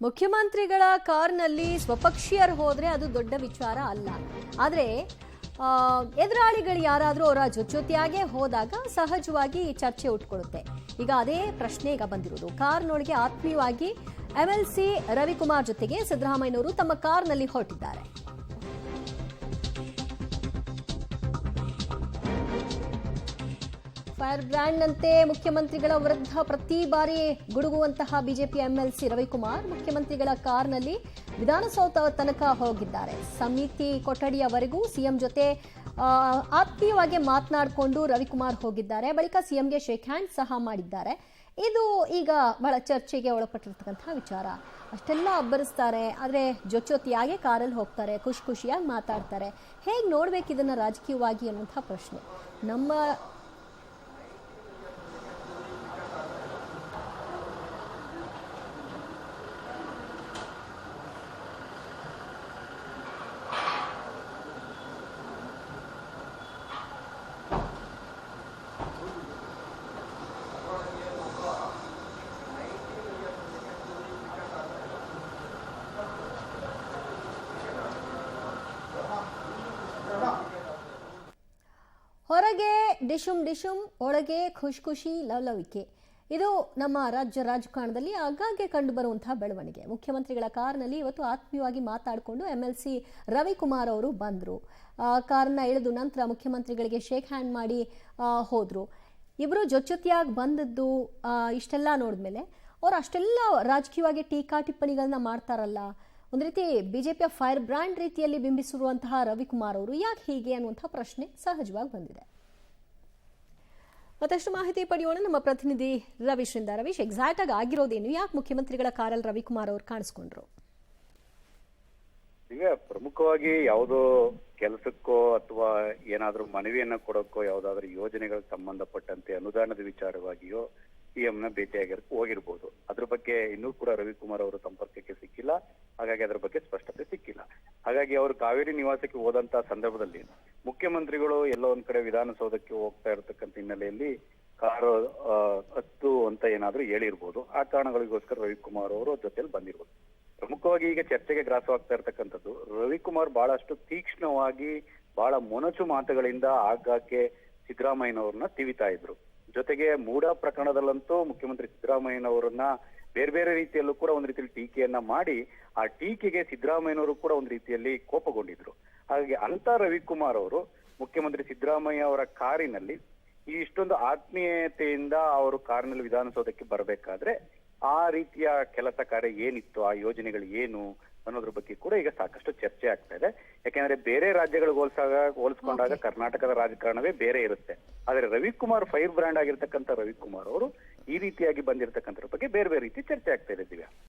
ಮುಖ್ಯಮಂತ್ರಿಗಳ ಕಾರ್ನಲ್ಲಿ ಸ್ವಪಕ್ಷೀಯರು ಹೋದ್ರೆ ಅದು ದೊಡ್ಡ ವಿಚಾರ ಅಲ್ಲ. ಆದರೆ ಎದುರಾಳಿಗಳು ಯಾರಾದರೂ ಅವರ ಜೊತೆಯಾಗೆ ಹೋದಾಗ ಸಹಜವಾಗಿ ಚರ್ಚೆ ಉಟ್ಕೊಳ್ಳುತ್ತೆ. ಈಗ ಅದೇ ಪ್ರಶ್ನೆ ಈಗ ಬಂದಿರೋದು. ಕಾರ್ನೊಳಗೆ ಆತ್ಮೀಯವಾಗಿ ಎಂಎಲ್ಸಿ ರವಿಕುಮಾರ್ ಜೊತೆಗೆ ಸಿದ್ದರಾಮಯ್ಯನವರು ತಮ್ಮ ಕಾರ್ನಲ್ಲಿ ಹೊರಟಿದ್ದಾರೆ. ಫೈರ್ ಬ್ರ್ಯಾಂಡ್ ನಂತೆ ಮುಖ್ಯಮಂತ್ರಿಗಳ ವಿರುದ್ಧ ಪ್ರತಿ ಬಾರಿ ಗುಡುಗುವಂತಹ ಬಿಜೆಪಿ ಎಂಎಲ್ಸಿ ರವಿಕುಮಾರ್ ಮುಖ್ಯಮಂತ್ರಿಗಳ ಕಾರ್ನಲ್ಲಿ ವಿಧಾನಸೌಧ ತನಕ ಹೋಗಿದ್ದಾರೆ. ಸಮಿತಿ ಕೊಠಡಿಯವರೆಗೂ ಸಿಎಂ ಜೊತೆ ಆತ್ಮೀಯವಾಗಿ ಮಾತನಾಡಿಕೊಂಡು ರವಿಕುಮಾರ್ ಹೋಗಿದ್ದಾರೆ. ಬಳಿಕ ಸಿಎಂಗೆ ಶೇಕ್ ಹ್ಯಾಂಡ್ ಸಹ ಮಾಡಿದ್ದಾರೆ. ಇದು ಈಗ ಬಹಳ ಚರ್ಚೆಗೆ ಒಳಪಟ್ಟಿರ್ತಕ್ಕಂತಹ ವಿಚಾರ. ಅಷ್ಟೆಲ್ಲ ಅಬ್ಬರಿಸ್ತಾರೆ, ಆದರೆ ಜೊತೆಯಾಗೆ ಕಾರಲ್ಲಿ ಹೋಗ್ತಾರೆ, ಖುಷಿಯಾಗಿ ಮಾತಾಡ್ತಾರೆ. ಹೇಗೆ ನೋಡ್ಬೇಕು ಇದನ್ನ ರಾಜಕೀಯವಾಗಿ ಅನ್ನುವಂಥ ಪ್ರಶ್ನೆ. ನಮ್ಮ ಹೊರಗೆ ಡಿಶುಮ್ ಡಿಶುಮ್, ಒಳಗೆ ಖುಷಿ ಲವಲವಿಕೆ. ಇದು ನಮ್ಮ ರಾಜ್ಯ ರಾಜಕಾರಣದಲ್ಲಿ ಆಗಾಗ್ಗೆ ಕಂಡು ಬರುವಂತಹ ಬೆಳವಣಿಗೆ. ಮುಖ್ಯಮಂತ್ರಿಗಳ ಕಾರ್ನಲ್ಲಿ ಇವತ್ತು ಆತ್ಮೀಯವಾಗಿ ಮಾತಾಡಿಕೊಂಡು ಎಂಎಲ್ಸಿ ರವಿಕುಮಾರ್ ಅವರು ಬಂದರು. ಕಾರ್ನ ಇಳಿದು ನಂತರ ಮುಖ್ಯಮಂತ್ರಿಗಳಿಗೆ ಶೇಕ್ ಹ್ಯಾಂಡ್ ಮಾಡಿ ಹೋದ್ರು. ಇಬ್ಬರು ಜೊತೆಯಾಗಿ ಬಂದದ್ದು ಇಷ್ಟೆಲ್ಲ ನೋಡಿದ್ಮೇಲೆ ಅವ್ರು ಅಷ್ಟೆಲ್ಲ ರಾಜಕೀಯವಾಗಿ ಟೀಕಾ ಟಿಪ್ಪಣಿಗಳನ್ನ ಮಾಡ್ತಾರಲ್ಲ. ಒಂದು ರೀತಿ ಬಿಜೆಪಿಯ ಫೈರ್ ಬ್ರ್ಯಾಂಡ್ ರೀತಿಯಲ್ಲಿ ಬಿಂಬಿಸಿರುವಂತಹ ರವಿಕುಮಾರ್ ಅವರು ಯಾಕೆ ಹೀಗೆ ಅನ್ನುವಂತಹ ಪ್ರಶ್ನೆ ಸಹಜವಾಗಿ ಬಂದಿದೆ. ಮತ್ತಷ್ಟು ಮಾಹಿತಿ ಪಡೆಯೋಣ ನಮ್ಮ ಪ್ರತಿನಿಧಿ ರವೀಶ್ರಿಂದ. ರವೀಶ್, ಎಕ್ಸಾಕ್ಟ್ ಆಗಿ ಆಗಿರೋದೇನು? ಯಾಕೆ ಮುಖ್ಯಮಂತ್ರಿಗಳ ಕಾರಲ್ಲಿ ರವಿಕುಮಾರ್ ಅವರು ಕಾಣಿಸ್ಕೊಂಡ್ರು? ಈಗ ಪ್ರಮುಖವಾಗಿ ಯಾವುದೋ ಕೆಲಸಕ್ಕೋ ಅಥವಾ ಏನಾದ್ರೂ ಮನವಿಯನ್ನ ಕೊಡೋಕ್ಕೋ ಯಾವುದಾದ್ರೂ ಯೋಜನೆಗಳಿಗೆ ಸಂಬಂಧಪಟ್ಟಂತೆ ಅನುದಾನದ ವಿಚಾರವಾಗಿಯೋ ಸಿಎಂನ ಭೇಟಿಯಾಗಿ ಹೋಗಿರ್ಬೋದು. ಅದ್ರ ಬಗ್ಗೆ ಇನ್ನೂ ಕೂಡ ರವಿಕುಮಾರ್ ಅವರು ಸಂಪರ್ಕಕ್ಕೆ ಸಿಕ್ಕಿಲ್ಲ. ಹಾಗಾಗಿ ಅದರ ಬಗ್ಗೆ ಸ್ಪಷ್ಟತೆ ಸಿಕ್ಕಿಲ್ಲ. ಹಾಗಾಗಿ ಅವರು ಕಾವೇರಿ ನಿವಾಸಕ್ಕೆ ಹೋದಂತ ಸಂದರ್ಭದಲ್ಲಿ ಮುಖ್ಯಮಂತ್ರಿಗಳು ಎಲ್ಲೋ ಒಂದ್ ಕಡೆ ವಿಧಾನಸೌಧಕ್ಕೆ ಹೋಗ್ತಾ ಇರತಕ್ಕಂತ ಹಿನ್ನೆಲೆಯಲ್ಲಿ ಕಾರು ಹತ್ತು ಅಂತ ಏನಾದ್ರೂ ಹೇಳಿರ್ಬೋದು. ಆ ಕಾರಣಗಳಿಗೋಸ್ಕರ ರವಿಕುಮಾರ್ ಅವರು ಜೊತೆಲಿ ಬಂದಿರ್ಬೋದು. ಪ್ರಮುಖವಾಗಿ ಈಗ ಚರ್ಚೆಗೆ ಗ್ರಾಸವಾಗ್ತಾ ಇರ್ತಕ್ಕಂಥದ್ದು, ರವಿಕುಮಾರ್ ಬಹಳಷ್ಟು ತೀಕ್ಷ್ಣವಾಗಿ ಬಹಳ ಮೊನಚು ಮಾತುಗಳಿಂದ ಆಗಾಗ್ಗೆ ಸಿದ್ದರಾಮಯ್ಯನವ್ರನ್ನ ತಿವಿತಾ ಇದ್ರು. ಜೊತೆಗೆ ಮೂಡ ಪ್ರಕರಣದಲ್ಲಂತೂ ಮುಖ್ಯಮಂತ್ರಿ ಸಿದ್ದರಾಮಯ್ಯನವರನ್ನ ಬೇರೆ ಬೇರೆ ರೀತಿಯಲ್ಲೂ ಕೂಡ ಒಂದು ರೀತಿಯಲ್ಲಿ ಟೀಕೆಯನ್ನ ಮಾಡಿ ಆ ಟೀಕೆಗೆ ಸಿದ್ದರಾಮಯ್ಯನವರು ಕೂಡ ಒಂದು ರೀತಿಯಲ್ಲಿ ಕೋಪಗೊಂಡಿದ್ರು. ಹಾಗಾಗಿ ಅಂತ ರವಿಕುಮಾರ್ ಅವರು ಮುಖ್ಯಮಂತ್ರಿ ಸಿದ್ದರಾಮಯ್ಯ ಅವರ ಕಾರಿನಲ್ಲಿ ಇಷ್ಟೊಂದು ಆತ್ಮೀಯತೆಯಿಂದ ಅವರು ಕಾರಿನಲ್ಲಿ ವಿಧಾನಸೌಧಕ್ಕೆ ಬರಬೇಕಾದ್ರೆ ಆ ರೀತಿಯ ಕೆಲಸ ಕಾರ್ಯ ಏನಿತ್ತು, ಆ ಯೋಜನೆಗಳು ಏನು ಅನ್ನೋದ್ರ ಬಗ್ಗೆ ಕೂಡ ಈಗ ಸಾಕಷ್ಟು ಚರ್ಚೆ ಆಗ್ತಾ ಇದೆ. ಯಾಕೆಂದ್ರೆ ಬೇರೆ ರಾಜ್ಯಗಳಿಗೆ ಹೋಲಿಸ್ಕೊಂಡಾಗ ಕರ್ನಾಟಕದ ರಾಜಕಾರಣವೇ ಬೇರೆ ಇರುತ್ತೆ. ಆದ್ರೆ ರವಿಕುಮಾರ್ ಫೈರ್ ಬ್ರ್ಯಾಂಡ್ ಆಗಿರ್ತಕ್ಕಂಥ ರವಿಕುಮಾರ್ ಅವರು ಈ ರೀತಿಯಾಗಿ ಬಂದಿರತಕ್ಕಂಥದ್ರ ಬಗ್ಗೆ ಬೇರೆ ಬೇರೆ ರೀತಿ ಚರ್ಚೆ ಆಗ್ತಾ ಇದೆ ದಿವ್ಯಾ.